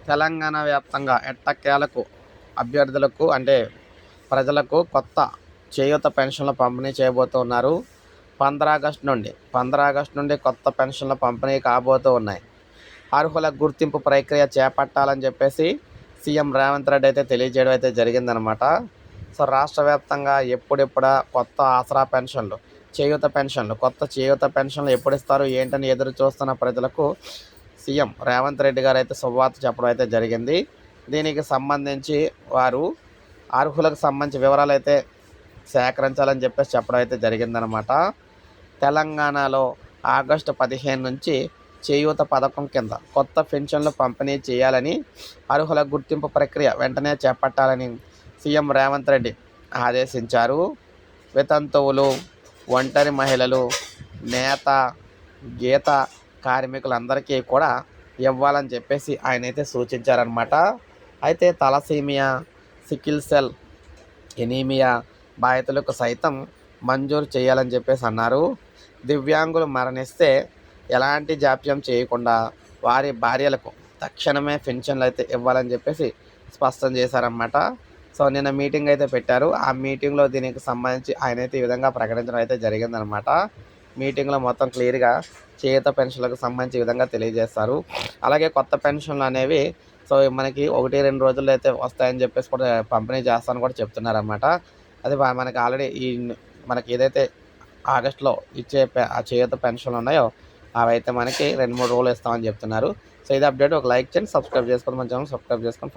తెలంగాణ వ్యాప్తంగా ఎట్టకేలకు అభ్యర్థులకు అంటే ప్రజలకు కొత్త చేయూత పెన్షన్ల పంపిణీ చేయబోతున్నారు. 15 ఆగస్టు నుండి కొత్త పెన్షన్ల పంపిణీ కాబోతూ ఉన్నాయి. అర్హుల గుర్తింపు ప్రక్రియ చేపట్టాలని చెప్పేసి సీఎం రేవంత్ రెడ్డి అయితే తెలియజేయడం అయితే జరిగిందనమాట. సో రాష్ట్ర వ్యాప్తంగా ఎప్పుడెప్పుడా కొత్త ఆసరా పెన్షన్లు, కొత్త చేయూత పెన్షన్లు ఎప్పుడు ఇస్తారు ఏంటని ఎదురు చూస్తున్న ప్రజలకు సీఎం రేవంత్ రెడ్డి గారు అయితే శుభవార్త చెప్పడం అయితే జరిగింది. దీనికి సంబంధించి వారు అర్హులకు సంబంధించి వివరాలు అయితే సేకరించాలని చెప్పేసి చెప్పడం అయితే జరిగిందనమాట. తెలంగాణలో ఆగస్టు 15 నుంచి చేయూత పథకం కింద కొత్త పెన్షన్లు పంపిణీ చేయాలని, అర్హుల గుర్తింపు ప్రక్రియ వెంటనే చేపట్టాలని సీఎం రేవంత్ రెడ్డి ఆదేశించారు. వితంతువులు, ఒంటరి మహిళలు, నేత, గీత కార్మికులందరికీ కూడా ఇవ్వాలని చెప్పేసి ఆయన అయితే సూచించారనమాట. అయితే తలసీమియా, సికిల్ సెల్ ఎనీమియా బాధితులకు సైతం మంజూరు చేయాలని చెప్పేసి అన్నారు. దివ్యాంగులు మరణిస్తే ఎలాంటి జాప్యం చేయకుండా వారి భార్యలకు తక్షణమే పెన్షన్లు అయితే ఇవ్వాలని చెప్పేసి స్పష్టం చేశారన్నమాట. సో నిన్న మీటింగ్ అయితే పెట్టారు. ఆ మీటింగ్లో దీనికి సంబంధించి ఆయన అయితే ఈ విధంగా ప్రకటించడం అయితే జరిగిందనమాట. మీటింగ్లో మొత్తం క్లియర్గా చేయూత పెన్షన్లకు సంబంధించి ఈ విధంగా తెలియజేస్తారు. అలాగే కొత్త పెన్షన్లు అనేవి సో మనకి 1-2 రోజుల్లో అయితే వస్తాయని చెప్పేసి కూడా పంపిణీ చేస్తానని కూడా చెప్తున్నారన్నమాట. అది మనకి ఆల్రెడీ మనకి ఏదైతే ఆగస్టులో ఇచ్చే ఆ చేయూత పెన్షన్లు ఉన్నాయో అవి అయితే మనకి 2-3 రోజులు ఇస్తామని చెప్తున్నారు. సో ఇది అప్డేట్. ఒక లైక్ చేయండి, సబ్స్క్రైబ్ చేసుకోండి, మన ఛానల్ సబ్స్క్రైబ్ చేసుకోండి.